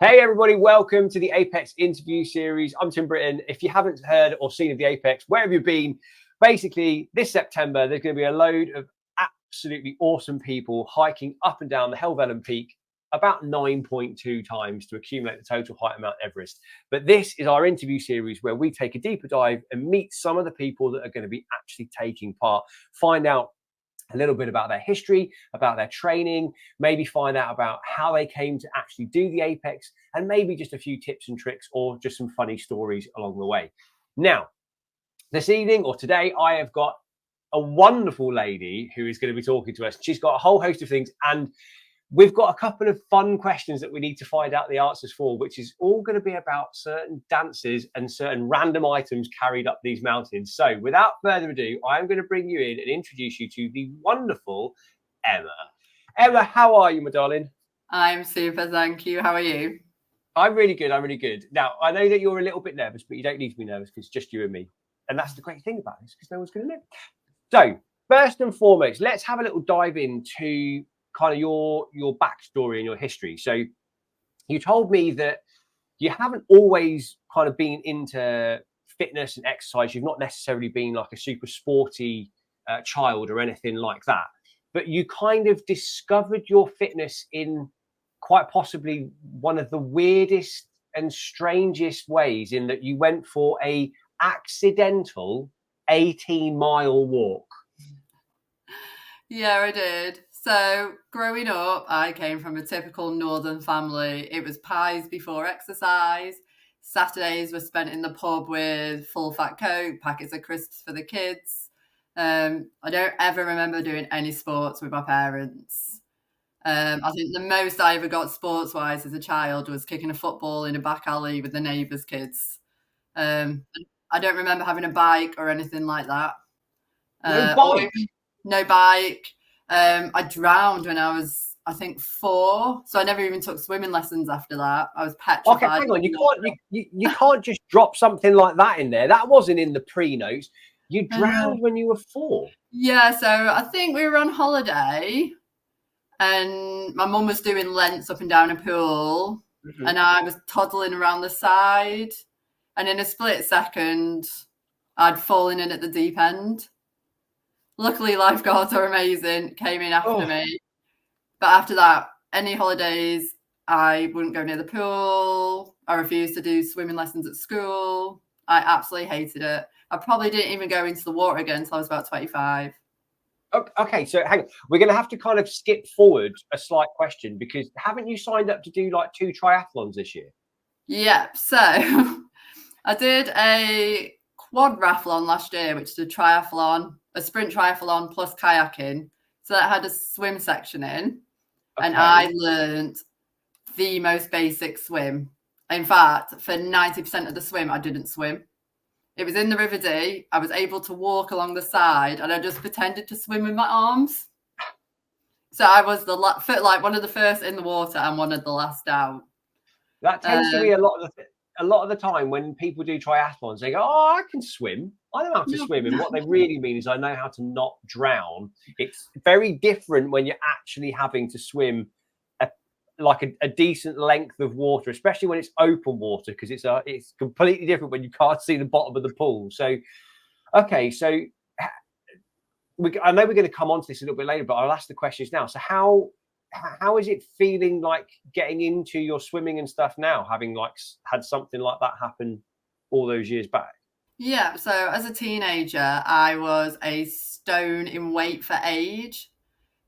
Hey everybody, welcome to the APEX interview series. I'm Tim Britton. If you haven't heard or seen of the APEX, where have you been? Basically, this September, there's going to be a load of absolutely awesome people hiking up and down the Helvellyn Peak about 9.2 times to accumulate the total height of Mount Everest. But this is our interview series where we take a deeper dive and meet some of the people that are going to be actually taking part, find out a little bit about their history, about their training, maybe find out about how they came to actually do the APEX, and maybe just a few tips and tricks or just some funny stories along the way. Now, this evening or today, I have got a wonderful lady who is going to be talking to us. She's got a whole host of things, and we've got a couple of fun questions that we need to find out the answers for, which is all going to be about certain dances and certain random items carried up these mountains. So without further ado, I'm going to bring you in and introduce you to the wonderful Emma. Emma, how are you, my darling? I'm super, thank you. How are you? I'm really good. I'm really good. Now, I know that you're a little bit nervous, but you don't need to be nervous because it's just you and me. And that's the great thing about this, because no one's going to know. So first and foremost, let's have a little dive into kind of your backstory and your history. So you told me that you haven't always kind of been into fitness and exercise. You've not necessarily been like a super sporty child or anything like that, but you kind of discovered your fitness in quite possibly one of the weirdest and strangest ways, in that you went for a accidental 18-mile walk. Yeah, I did. So growing up, I came from a typical northern family. It was pies before exercise. Saturdays were spent in the pub with full fat Coke, packets of crisps for the kids. I don't ever remember doing any sports with my parents. I think the most I ever got sports-wise as a child was kicking a football in a back alley with the neighbours' kids. I don't remember having a bike or anything like that. No bike? No bike. I drowned when I was, I think, 4. So I never even took swimming lessons after that. I was petrified. Okay, hang on. You can't just drop something like that in there. That wasn't in the pre-notes. You drowned when you were 4. Yeah, so I think we were on holiday and my mum was doing lengths up and down a pool, and I was toddling around the side, and in a split second I'd fallen in at the deep end. Luckily, lifeguards are amazing, came in after me. But after that, any holidays, I wouldn't go near the pool. I refused to do swimming lessons at school. I absolutely hated it. I probably didn't even go into the water again until I was about 25. Okay, so hang on. We're going to have to kind of skip forward a slight question, because haven't you signed up to do like 2 triathlons this year? Yeah, so I did a quadrathlon last year, which is a triathlon, a sprint triathlon plus kayaking. So that had a swim section in, and I learned the most basic swim. In fact, for 90% of the swim, I didn't swim. It was in the River Dee. I was able to walk along the side, and I just pretended to swim with my arms. So I was like one of the first in the water and one of the last out. That tends to be a lot of the time when people do triathlons. They go, "Oh, I can swim. I know how to swim." And what they really mean is, "I know how to not drown." It's very different when you're actually having to swim a decent length of water, especially when it's open water, because it's completely different when you can't see the bottom of the pool. So, okay, so I know we're going to come on to this a little bit later, but I'll ask the questions now. So how is it feeling like getting into your swimming and stuff now, having like had something like that happen all those years back? Yeah, so as a teenager, I was a stone in weight for age.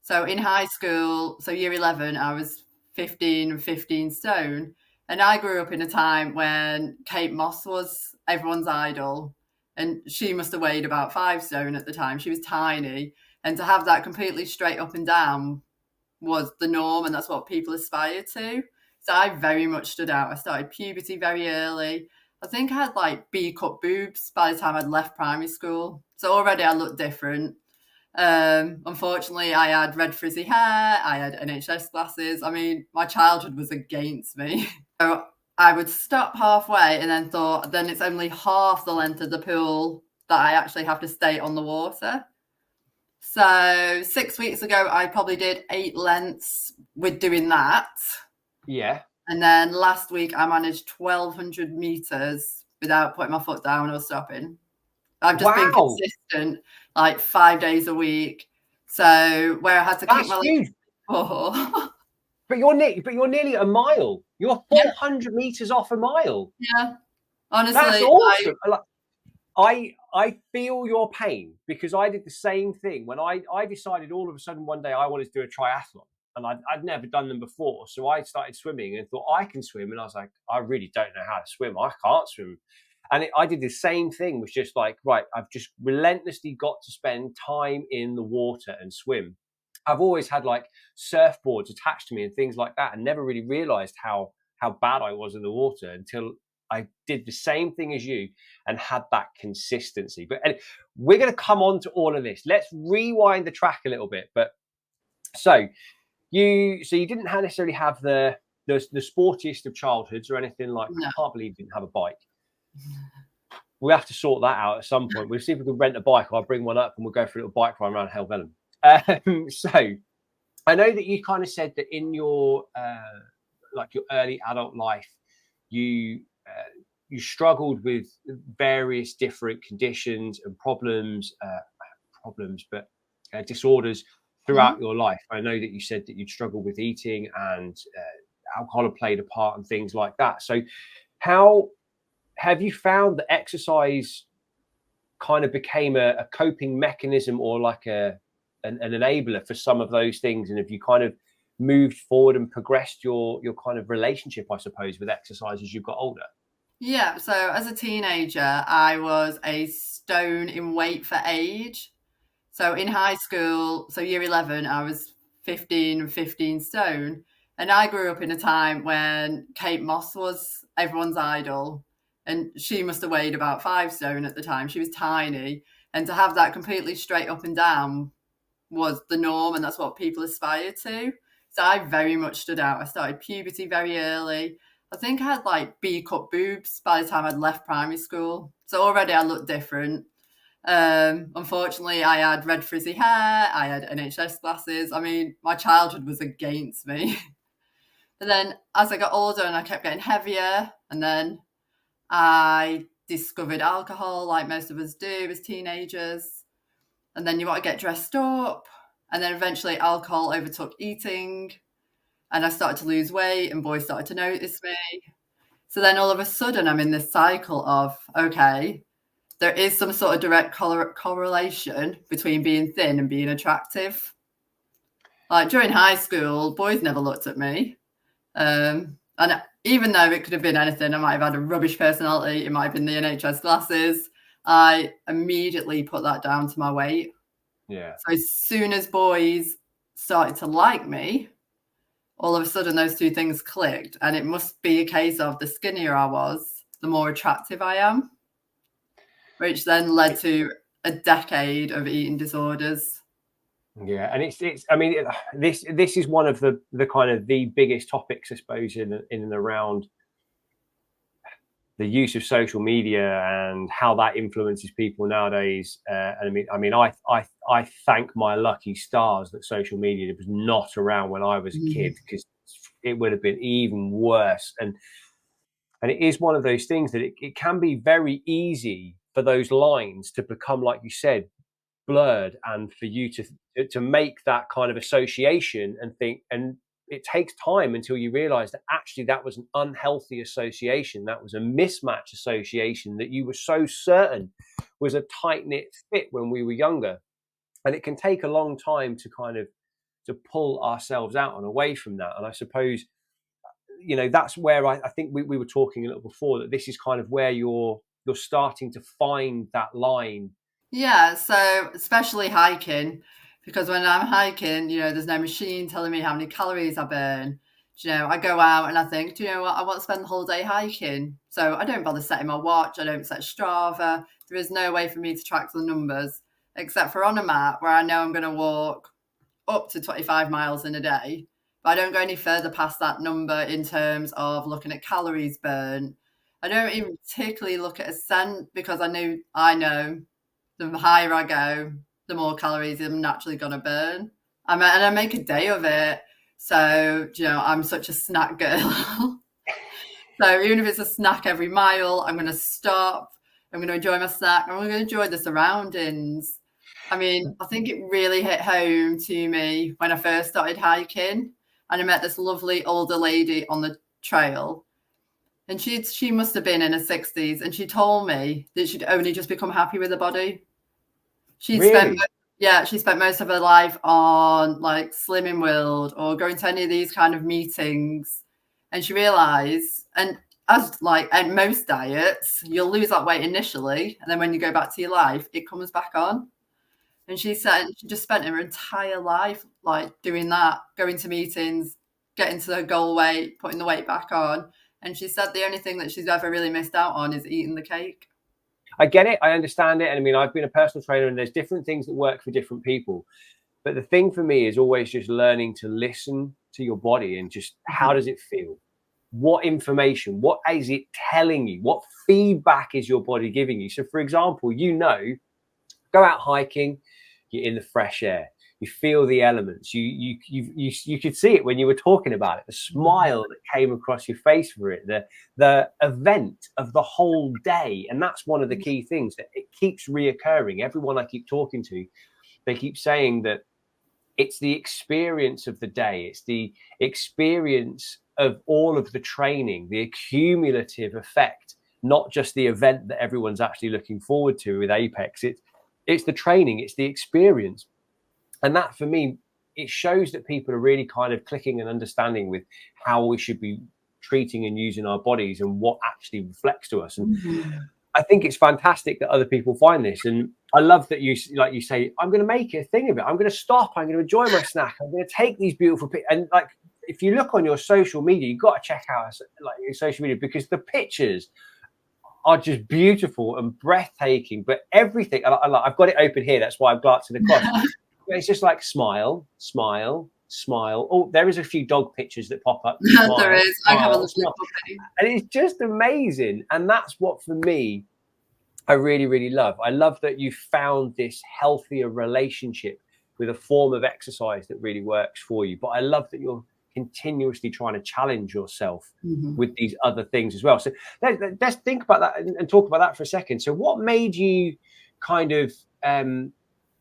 So in high school, so year 11, I was 15 stone. And I grew up in a time when Kate Moss was everyone's idol. And she must have weighed about 5 stone at the time. She was tiny. And to have that completely straight up and down was the norm, and that's what people aspired to. So I very much stood out. I started puberty very early. I think I had like B-cup boobs by the time I'd left primary school. So already I looked different. Unfortunately, I had red frizzy hair. I had NHS glasses. I mean, my childhood was against me. So I would stop halfway and then thought, then it's only half the length of the pool that I actually have to stay on the water. So 6 weeks ago, I probably did 8 lengths with doing that. Yeah. And then last week I managed 1,200 meters without putting my foot down or stopping. I've just been Wow, consistent, like 5 days a week. So where I had to kick that's my legs huge. before. But you're nearly a mile. You're Yeah, 400 meters off a mile. yeah. That's Honestly, awesome. I feel your pain because I did the same thing when I decided all of a sudden one day I wanted to do a triathlon, and I'd never done them before. So I started swimming and thought I can swim, and I was like, I really don't know how to swim. I can't swim. And I did the same thing, was just like, right, I've just relentlessly got to spend time in the water and swim. I've always had like surfboards attached to me and things like that, and never really realized how bad I was in the water until I did the same thing as you and had that consistency. But we're going to come on to all of this. Let's rewind the track a little bit. But so you didn't necessarily have the sportiest of childhoods or anything like that. no. I can't believe you didn't have a bike. We have to sort that out at some point. We'll see if we can rent a bike. I'll bring one up and we'll go for a little bike ride around Helvellyn. So I know that you kind of said that in your like your early adult life, you struggled with various different conditions and but disorders throughout your life. I know that you said that you'd struggled with eating, and alcohol had played a part and things like that. So how have you found that exercise kind of became a coping mechanism, or like an enabler for some of those things? And have you kind of moved forward and progressed your kind of relationship, I suppose, with exercise as you've got older? Yeah, so as a teenager, I was a stone in weight for age. So in high school, so year 11, I was 15 stone. And I grew up in a time when Kate Moss was everyone's idol. And she must have weighed about 5 stone at the time. She was tiny. And to have that completely straight up and down was the norm, and that's what people aspired to. So I very much stood out. I started puberty very early. I think I had like B cup boobs by the time I'd left primary school. So already I looked different. Unfortunately, I had red frizzy hair. I had NHS glasses. I mean, my childhood was against me. And then as I got older and I kept getting heavier, and then I discovered alcohol like most of us do as teenagers. And then you want to get dressed up. And then eventually alcohol overtook eating. And I started to lose weight and boys started to notice me. So then all of a sudden I'm in this cycle of, okay, there is some sort of direct correlation between being thin and being attractive. Like during high school, boys never looked at me. And even though it could have been anything, I might have had a rubbish personality, it might have been the NHS glasses, I immediately put that down to my weight. Yeah. So as soon as boys started to like me, all of a sudden those two things clicked. And it must be a case of the skinnier I was, the more attractive I am, which then led to a decade of eating disorders. Yeah, and it's I mean, this is one of the kind of the biggest topics, I suppose, in and around the use of social media and how that influences people nowadays. And I thank my lucky stars that social media was not around when I was a kid, because it would have been even worse. And it is one of those things that it can be very easy for those lines to become, like you said, blurred, and for you to make that kind of association and think, and it takes time until you realize that actually that was an unhealthy association, that was a mismatch association that you were so certain was a tight-knit fit when we were younger. And it can take a long time to kind of to pull ourselves out and away from that. And I suppose, you know, that's where I think we were talking a little before, that this is kind of where you're starting to find that line. Yeah, so especially hiking, because when I'm hiking, you know, there's no machine telling me how many calories I burn. You know, I go out and I think, do you know what, I want to spend the whole day hiking. So I don't bother setting my watch, I don't set Strava. There is no way for me to track the numbers, except for on a map where I know I'm going to walk up to 25 miles in a day. But I don't go any further past that number in terms of looking at calories burned. I don't even particularly look at ascent, because I know the higher I go, the more calories I'm naturally going to burn. And I make a day of it. So, you know, I'm such a snack girl. So even if it's a snack every mile, I'm going to stop. I'm going to enjoy my snack. I'm going to enjoy the surroundings. I mean, I think it really hit home to me when I first started hiking, and I met this lovely older lady on the trail, and she must have been in her 60s, and she told me that she'd only just become happy with her body. She'd spent Really? she spent most of her life on like Slimming World or going to any of these kind of meetings, and she realized, and as like at most diets, you'll lose that weight initially, and then when you go back to your life, it comes back on. And she said she just spent her entire life like doing that, going to meetings, getting to her goal weight, putting the weight back on. And she said the only thing that she's ever really missed out on is eating the cake. I get it. I understand it. And I mean, I've been a personal trainer, and there's different things that work for different people. But the thing for me is always just learning to listen to your body and just how does it feel? What information, what is it telling you? What feedback is your body giving you? So, for example, go out hiking, you're in the fresh air, you feel the elements. You could see it when you were talking about it. The smile that came across your face for it, the event of the whole day, and that's one of the key things that it keeps reoccurring. Everyone I keep talking to, they keep saying that it's the experience of the day. It's the experience of all of the training, the accumulative effect, not just the event that everyone's actually looking forward to with Apex. It's the training, it's the experience. And that for me, it shows that people are really kind of clicking and understanding with how we should be treating and using our bodies and what actually reflects to us. And I think it's fantastic that other people find this. And I love that you, like you say, I'm going to make a thing of it. I'm going to stop. I'm going to enjoy my snack. I'm going to take these beautiful pictures. And like, if you look on your social media, you've got to check out like your social media, because the pictures are just beautiful and breathtaking. But everything, I've got it open here. That's why I'm glancing across. It's just like smile, smile, smile. Oh, there is a few dog pictures that pop up. Smile, There is. smile, I have a little puppy. And it's just amazing. And that's what, for me, I really, really love. I love that you found this healthier relationship with a form of exercise that really works for you. But I love that you're continuously trying to challenge yourself with these other things as well. So let's think about that and talk about that for a second. So what made you kind of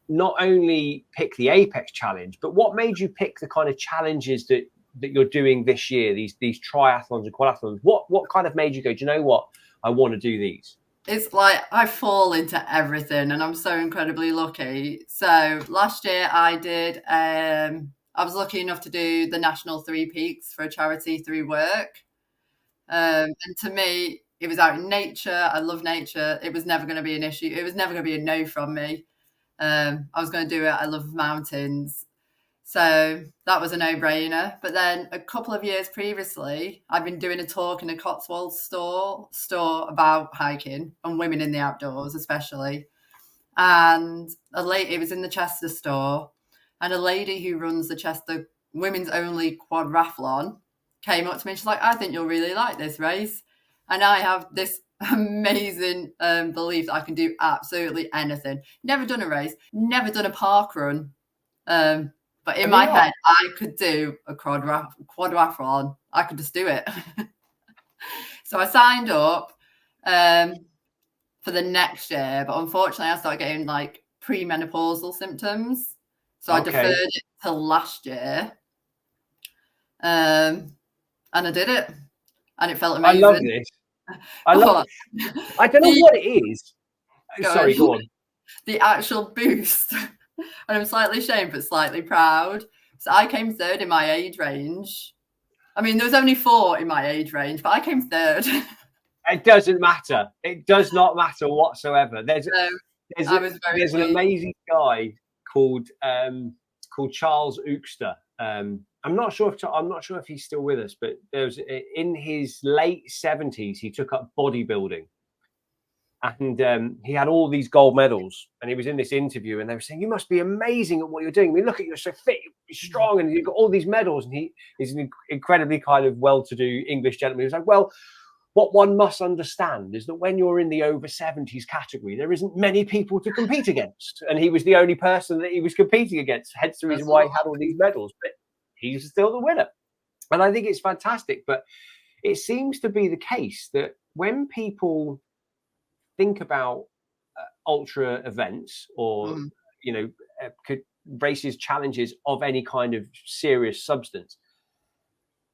not only pick the Apex challenge, but what made you pick the kind of challenges that you're doing this year, these triathlons and quadrathlons? What kind of made you go, do you know what, I want to do these? It's like I fall into everything, and I'm so incredibly lucky. So last year I was lucky enough to do the National Three Peaks for a charity through work. And to me, it was out in nature. I love nature. It was never going to be an issue. It was never going to be a no from me. I was going to do it. I love mountains. So that was a no-brainer. But then a couple of years previously, I've been doing a talk in a Cotswold store about hiking and women in the outdoors, especially. And it was in the Chester store, and a lady who runs the Chester women's only quadrathlon came up to me and she's like, I think you'll really like this race. And I have this amazing belief that I can do absolutely anything. Never done a race, never done a park run. But in my head, I could do a quadrathlon. I could just do it. So I signed up for the next year, but unfortunately I started getting like premenopausal symptoms. So I deferred it till last year. And I did it. And it felt amazing. I love this. I love it. I don't know what it is. Sorry, go on. The actual boost. And I'm slightly ashamed, but slightly proud. So I came third in my age range. I mean, there was only 4 in my age range, but I came third. It doesn't matter. It does not matter whatsoever. There's an amazing guy called Charles Ookster. I'm not sure if he's still with us, but in his late 70s, he took up bodybuilding. And he had all these gold medals, and he was in this interview, and they were saying, you must be amazing at what you're doing. I mean, look at you, you're so fit, you're strong, and you've got all these medals. And he's an incredibly kind of well-to-do English gentleman. He was like, well, what one must understand is that when you're in the over 70s category, there isn't many people to compete against. And he was the only person that he was competing against, hence the reason why he had all these medals. But he's still the winner. And I think it's fantastic. But it seems to be the case that when people think about ultra events or, races, challenges of any kind of serious substance,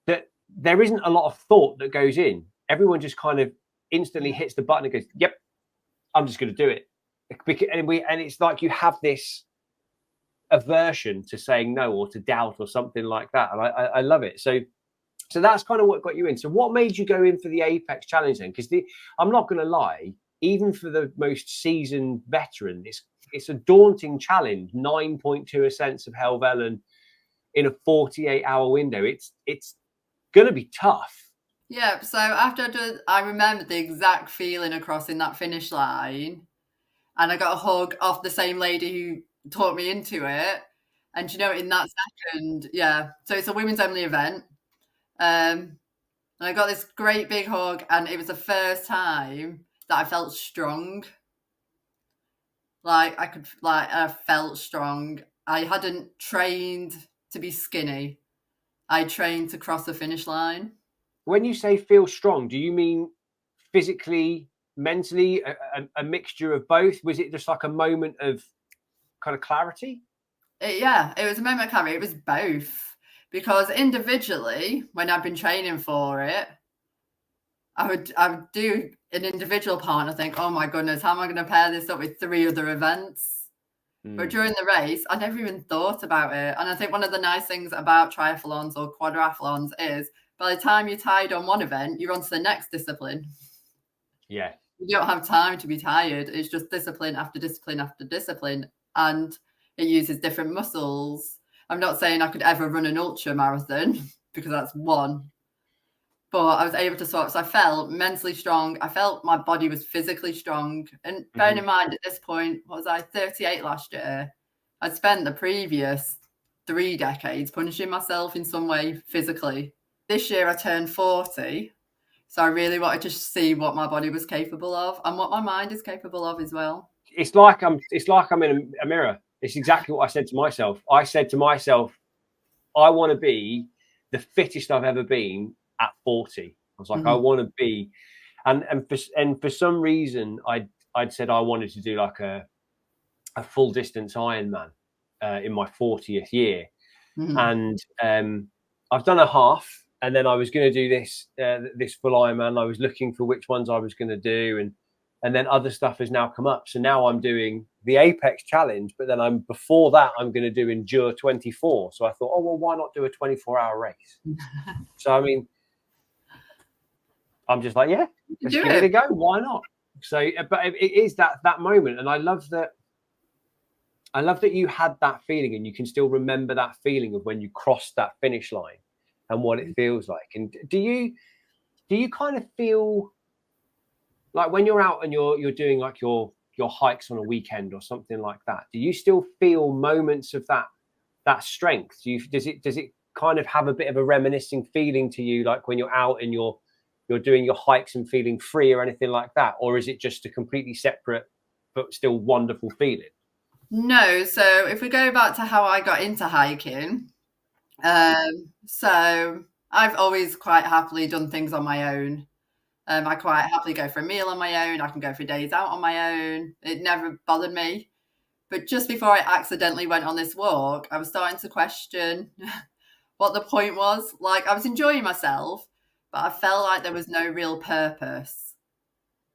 that there isn't a lot of thought that goes in. Everyone just kind of instantly hits the button and goes, yep, I'm just going to do it. And it's like you have this aversion to saying no or to doubt or something like that. And I love it. So that's kind of what got you in. So what made you go in for the Apex Challenge then? Because I'm not going to lie, even for the most seasoned veteran, it's a daunting challenge. 9.2 ascents of Helvellyn in a 48-hour window. It's going to be tough. Yeah. So after I remember the exact feeling of crossing that finish line, and I got a hug off the same lady who taught me into it. And in that second, so it's a women's only event. And I got this great big hug, and it was the first time that I felt strong. I felt strong. I hadn't trained to be skinny. I trained to cross the finish line. When you say feel strong, do you mean physically, mentally, a mixture of both? Was it just like a moment of kind of clarity? It was a moment of clarity. It was both. Because individually, when I've been training for it, I would do an individual part and think, oh my goodness, how am I going to pair this up with 3 other events? But during the race, I never even thought about it. And I think one of the nice things about triathlons or quadrathlons is by the time you're tired on one event, you're on to the next discipline. Yeah. You don't have time to be tired. It's just discipline after discipline after discipline. And it uses different muscles. I'm not saying I could ever run an ultra marathon because that's one. But I was able to so I felt mentally strong. I felt my body was physically strong. And bearing in mind at this point, what was I, 38 last year? I'd spent the previous 3 decades punishing myself in some way physically. This year I turned 40. So I really wanted to see what my body was capable of and what my mind is capable of as well. It's like I'm in a mirror. It's exactly what I said to myself. I said to myself, I want to be the fittest I've ever been at 40. I was like, I want to be, and for some reason, I'd said I wanted to do like a full distance Ironman in my 40th year, and I've done a half, and then I was going to do this full Ironman. I was looking for which ones I was going to do, and then other stuff has now come up. So now I'm doing the Apex Challenge, but then before that I'm going to do Endure 24. So I thought, oh well, why not do a 24-hour race? So I mean, I'm just like, yeah, let's give it a go. Why not? So, but it is that moment, and I love that you had that feeling, and you can still remember that feeling of when you crossed that finish line and what it feels like. And do you kind of feel like when you're out and you're doing like your hikes on a weekend or something like that, do you still feel moments of that strength? Does it kind of have a bit of a reminiscing feeling to you, like when you're out and you're doing your hikes and feeling free or anything like that? Or is it just a completely separate but still wonderful feeling? No. So if we go back to how I got into hiking, so I've always quite happily done things on my own. I quite happily go for a meal on my own. I can go for days out on my own. It never bothered me. But just before I accidentally went on this walk, I was starting to question what the point was. Like, I was enjoying myself, but I felt like there was no real purpose.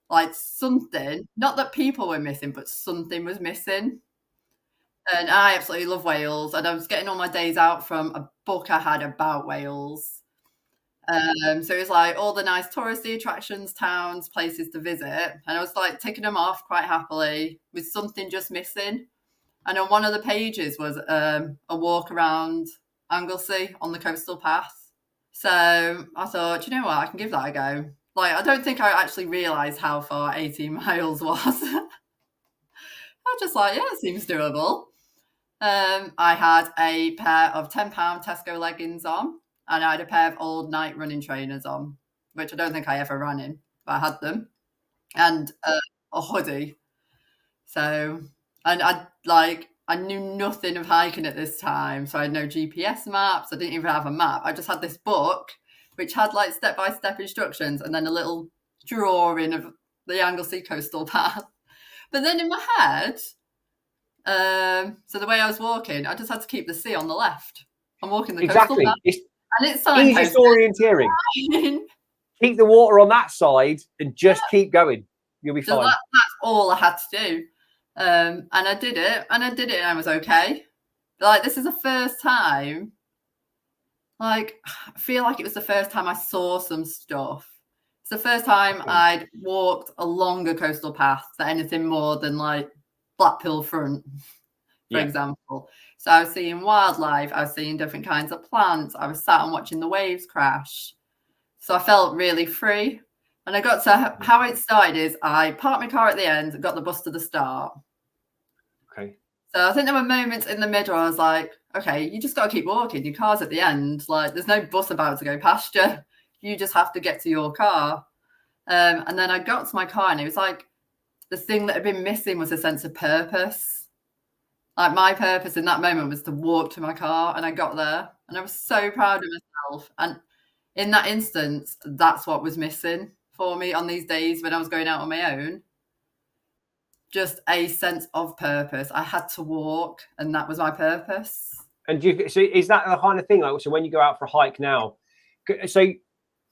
Like something, not that people were missing, but something was missing. And I absolutely love Wales. And I was getting all my days out from a book I had about Wales. So it was like all the nice touristy attractions, towns, places to visit. And I was like ticking them off quite happily with something just missing. And on one of the pages was a walk around Anglesey on the coastal path. So I thought, you know what, I can give that a go. Like, I don't think I actually realised how far 18 miles was. I was just like, yeah, it seems doable. I had a pair of £10 Tesco leggings on, and I had a pair of old night running trainers on, which I don't think I ever ran in, but I had them, and a hoodie. So, and I I knew nothing of hiking at this time. So I had no GPS maps. I didn't even have a map. I just had this book, which had like step-by-step instructions and then a little drawing of the Anglesey coastal path. But then in my head, so the way I was walking, I just had to keep the sea on the left. I'm walking the coastal path. It's And it's easiest signposted. orienteering. Keep the water on that side and just keep going. You'll be fine. That's all I had to do. And I did it, and I was okay. Like, this is the first time, like, I feel like it was the first time I saw some stuff. It's the first time I'd walked a longer coastal path than anything more than like Blackpool Front, for example. So I was seeing wildlife, I was seeing different kinds of plants, I was sat and watching the waves crash. So I felt really free. And I got to how it started is I parked my car at the end and got the bus to the start. Okay. So I think there were moments in the middle I was like, okay, you just got to keep walking. Your car's at the end. Like, there's no bus about to go past you. You just have to get to your car. And then I got to my car and it was like the thing that had been missing was a sense of purpose. Like, my purpose in that moment was to walk to my car, and I got there and I was so proud of myself. And in that instance, that's what was missing for me on these days when I was going out on my own. Just a sense of purpose. I had to walk, and that was my purpose. And so is that the kind of thing? Like, so when you go out for a hike now, so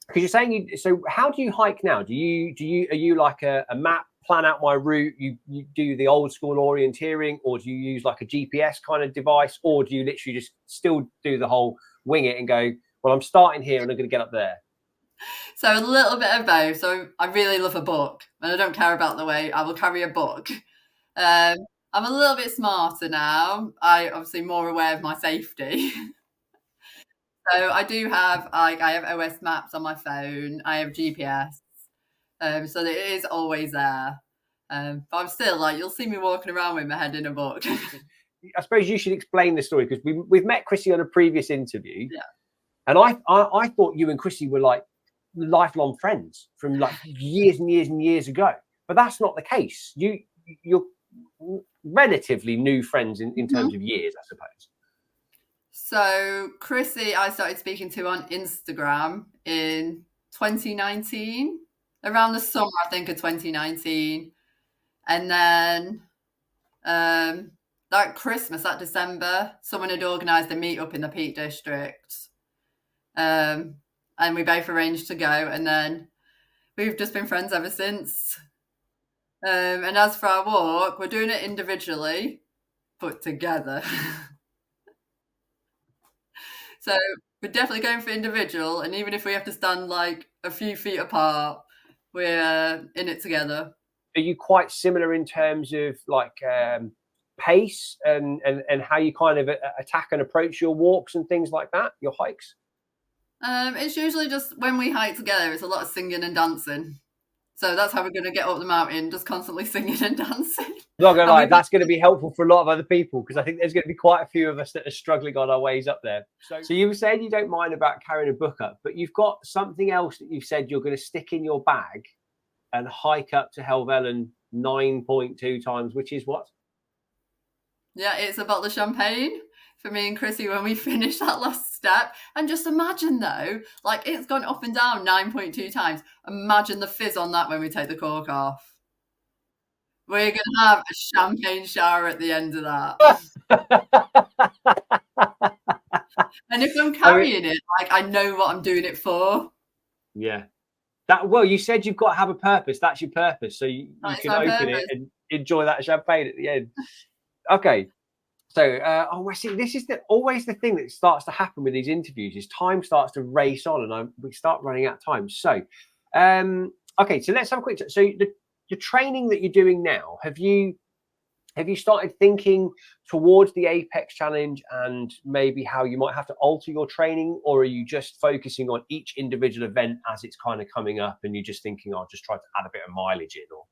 because you're saying so how do you hike now? Are you like a map, plan out my route? You do the old school orienteering, or do you use like a GPS kind of device, or do you literally just still do the whole wing it and go, well, I'm starting here and I'm going to get up there? So a little bit of both. So I really love a book, and I don't care about the way. I will carry a book. I'm a little bit smarter now. I obviously more aware of my safety. So I do have I have OS maps on my phone. I have GPS, so that it is always there. But I'm still like, you'll see me walking around with my head in a book. I suppose you should explain the story, because we've met Chrissy on a previous interview, and I thought you and Chrissy were like lifelong friends from like years and years and years ago, but that's not the case. You're relatively new friends in terms of years, I suppose. So Chrissy, I started speaking to on Instagram in 2019, around the summer, I think, of 2019. And then that Christmas, that December, someone had organised a meetup in the Peak District. And we both arranged to go. And then we've just been friends ever since. And as for our walk, we're doing it individually, but together. So we're definitely going for individual, and even if we have to stand like a few feet apart, we're in it together. Are you quite similar in terms of like pace and how you kind of attack and approach your walks and things like that, your hikes? It's usually just when we hike together, it's a lot of singing and dancing. So that's how we're going to get up the mountain, just constantly singing and dancing. Not gonna lie, that's going to be helpful for a lot of other people, because I think there's going to be quite a few of us that are struggling on our ways up there. So you were saying you don't mind about carrying a book up, but you've got something else that you've said you're going to stick in your bag and hike up to Helvellyn 9.2 times, which is what? Yeah, it's a bottle of champagne for me and Chrissy when we finish that last step. And just imagine, though, like, it's gone up and down 9.2 times. Imagine the fizz on that when we take the cork off. We're going to have a champagne shower at the end of that. And if I'm carrying it, like, I know what I'm doing it for. Yeah. Well, you said you've got to have a purpose. That's your purpose. So you can open it and enjoy that champagne at the end. Okay. So, I see. This is always the thing that starts to happen with these interviews is time starts to race on, and we start running out of time. So, okay. So let's have a quick. So the training that you're doing now, have you started thinking towards the APEX Challenge and maybe how you might have to alter your training, or are you just focusing on each individual event as it's kind of coming up, and you're just thinking, I'll just try to add a bit of mileage in? Or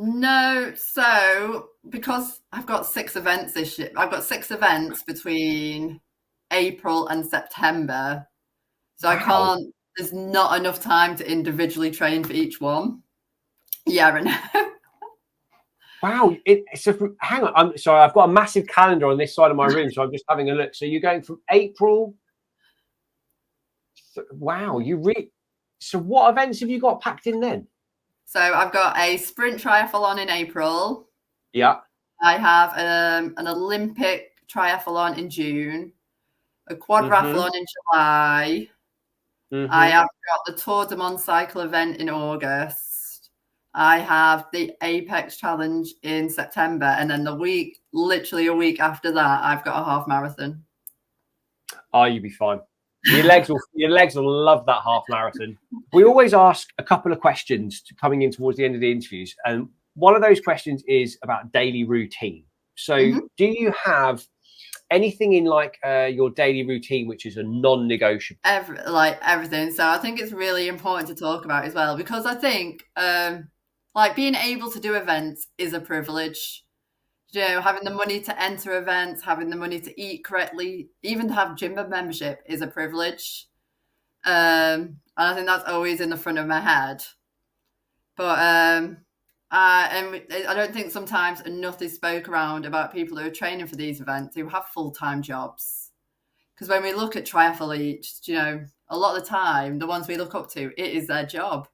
no, so because I've got 6 events this year, I've got 6 events between April and September, so I can't. There's not enough time to individually train for each one. Yeah, I know. Wow. So hang on. I'm sorry. I've got a massive calendar on this side of my room, so I'm just having a look. So you're going from April. Wow. So what events have you got packed in then? So I've got a sprint triathlon in April. Yeah. I have an Olympic triathlon in June, a quadrathlon in July. I have got the Tour de Mont cycle event in August. I have the APEX challenge in September, and then literally a week after that, I've got a half marathon. Oh, you'll be fine. Your legs will love that half marathon. We always ask a couple of questions coming in towards the end of the interviews, and one of those questions is about daily routine. So, do you have anything in like your daily routine which is a non-negotiable? Everything. So I think it's really important to talk about as well, because I think like being able to do events is a privilege. You know, having the money to enter events, having the money to eat correctly, even to have gym membership is a privilege. And I think that's always in the front of my head. But and I don't think sometimes enough is spoke around about people who are training for these events who have full-time jobs. Because when we look at triathletes, you know, a lot of the time, the ones we look up to, it is their job.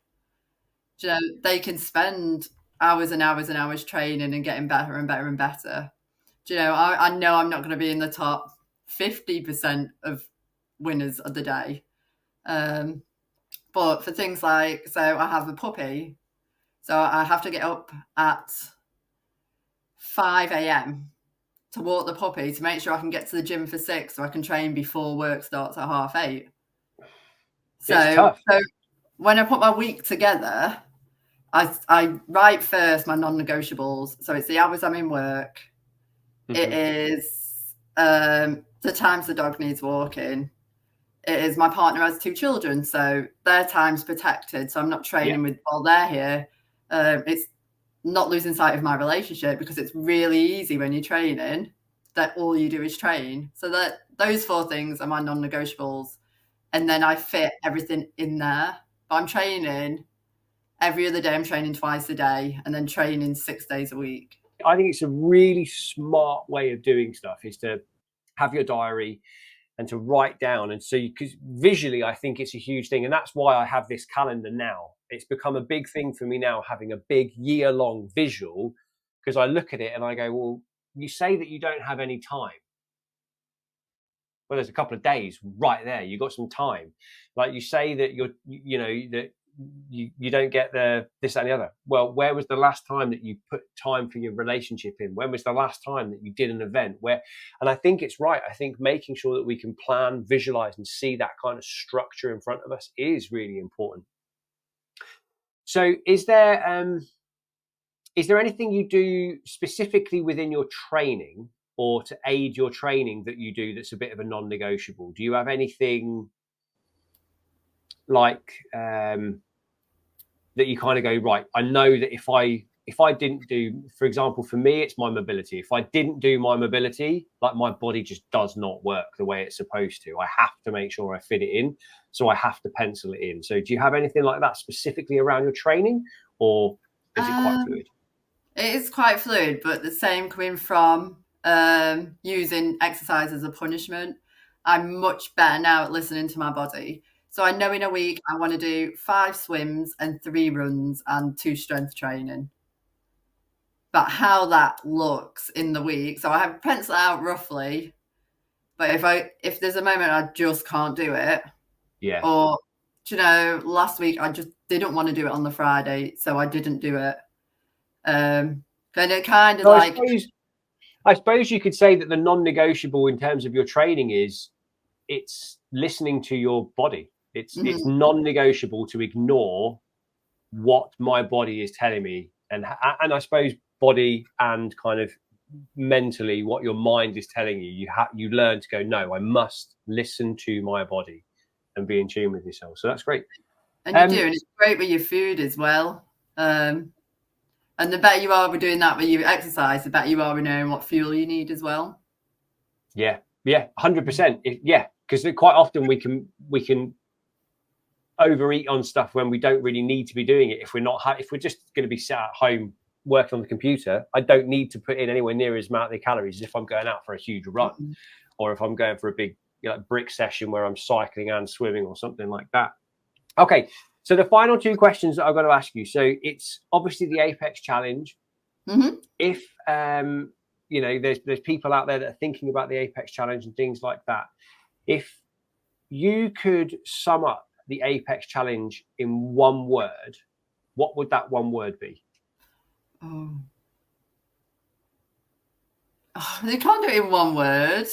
You know, they can spend hours and hours and hours training and getting better and better and better. You know, I know I'm not going to be in the top 50% of winners of the day. But for things like, so I have a puppy, so I have to get up at 5 a.m. to walk the puppy to make sure I can get to the gym for 6 so I can train before work starts at 8:30. So when I put my week together, I write first my non-negotiables. So it's the hours I'm in work. It is the times the dog needs walking. It is my partner has 2 children, so their time's protected. So I'm not training while they're here. It's not losing sight of my relationship, because it's really easy when you're training that all you do is train. So that those 4 things are my non-negotiables. And then I fit everything in there. But I'm training every other day. I'm training twice a day, and then training 6 days a week. I think it's a really smart way of doing stuff is to have your diary and to write down. And so, because visually, I think it's a huge thing. And that's why I have this calendar now. It's become a big thing for me now, having a big year-long visual, because I look at it and I go, well, you say that you don't have any time. Well, there's a couple of days right there. You've got some time. Like you say that you don't get the this, that, and the other. Well, where was the last time that you put time for your relationship in? When was the last time that you did an event where? And I think it's right. I think making sure that we can plan, visualize, and see that kind of structure in front of us is really important. So is there anything you do specifically within your training or to aid your training that you do that's a bit of a non-negotiable? Do you have anything like that you kind of go, right, I know that if I didn't do, for example, for me, it's my mobility. If I didn't do my mobility, like my body just does not work the way it's supposed to. I have to make sure I fit it in. So I have to pencil it in. So do you have anything like that specifically around your training, or is it quite fluid? It is quite fluid, but the same coming from using exercise as a punishment. I'm much better now at listening to my body. So I know in a week I want to do 5 swims and 3 runs and 2 strength training. But how that looks in the week, so I have penciled out roughly. But if there's a moment I just can't do it, or last week I just didn't want to do it on the Friday, so I didn't do it. And it kind of I suppose you could say that the non-negotiable in terms of your training is it's listening to your body. It's non-negotiable to ignore what my body is telling me, and I suppose body and kind of mentally what your mind is telling you. You learn to go, no, I must listen to my body and be in tune with yourself. So that's great. And you do, and it's great with your food as well. And the better you are with doing that with your exercise, the better you are with knowing what fuel you need as well. Yeah, 100%. Yeah, because quite often we can overeat on stuff when we don't really need to be doing it. If we're just going to be sat at home working on the computer, I don't need to put in anywhere near as amount of calories as if I'm going out for a huge run, or if I'm going for a big brick session where I'm cycling and swimming or something like that. Okay, so the final two questions that I've got to ask you. So it's obviously the APEX challenge. If there's people out there that are thinking about the APEX challenge and things like that, if you could sum up the APEX challenge in one word, what would that one word be? They can't do it in one word.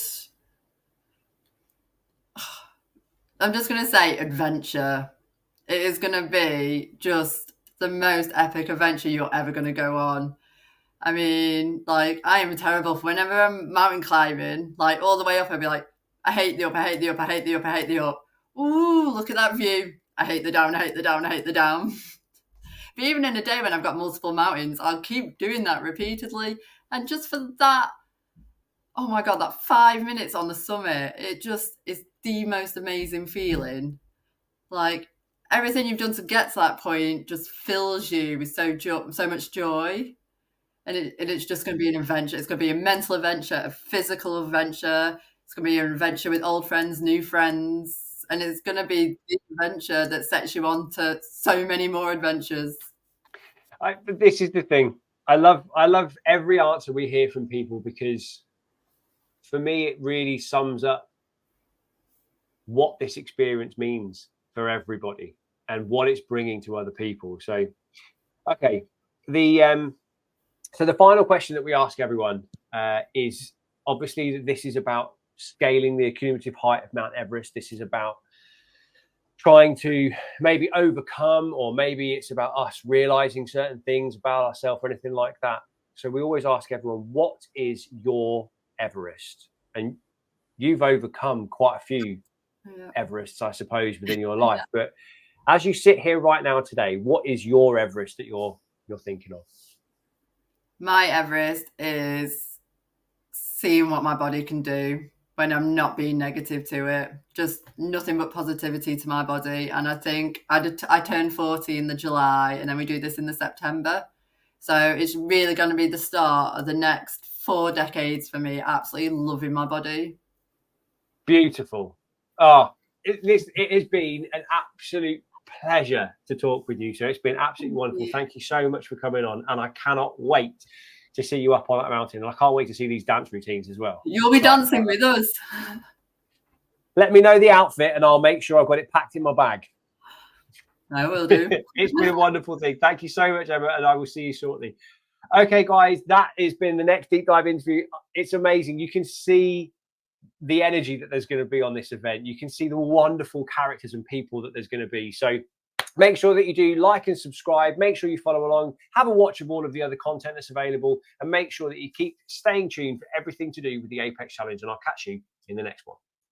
I'm just going to say adventure. It is going to be just the most epic adventure you're ever going to go on. I mean, like, I am terrible for whenever I'm mountain climbing, like all the way up, I'll be like, I hate the up, I hate the up, I hate the up, I hate the up. Ooh, look at that view. I hate the down, I hate the down, I hate the down. But even in a day when I've got multiple mountains, I'll keep doing that repeatedly. And just for that, oh my God, that 5 minutes on the summit, it just is the most amazing feeling. Like, everything you've done to get to that point just fills you with so much joy. And it's just going to be an adventure. It's going to be a mental adventure, a physical adventure. It's going to be an adventure with old friends, new friends. And it's going to be the adventure that sets you on to so many more adventures. This is the thing. I love every answer we hear from people, because for me, it really sums up what this experience means for everybody and what it's bringing to other people. So, okay, so the final question that we ask everyone is, obviously, this is about scaling the cumulative height of Mount Everest. This is about trying to maybe overcome, or maybe it's about us realizing certain things about ourselves or anything like that. So we always ask everyone, what is your Everest? And you've overcome quite a few Everests, I suppose, within your life. But as you sit here right now today, what is your Everest that you're thinking of? My Everest is seeing what my body can do when I'm not being negative to it. Just nothing but positivity to my body. And I think I turned 40 in the July, and then we do this in the September. So it's really going to be the start of the next 4 decades for me, absolutely loving my body. Beautiful. Oh, it has been an absolute pleasure to talk with you. So it's been absolutely wonderful. Thank you so much for coming on. And I cannot wait to see you up on that mountain. And I can't wait to see these dance routines as well. You'll be dancing with us. Let me know the outfit and I'll make sure I've got it packed in my bag. I will do. It's been a wonderful thing. Thank you so much, Emma, and I will see you shortly. Okay, guys, that has been the next deep dive interview. It's amazing. You can see the energy that there's going to be on this event. You can see the wonderful characters and people that there's going to be. So make sure that you do like and subscribe. Make sure you follow along. Have a watch of all of the other content that's available, and make sure that you keep staying tuned for everything to do with the APEX Challenge. And I'll catch you in the next one.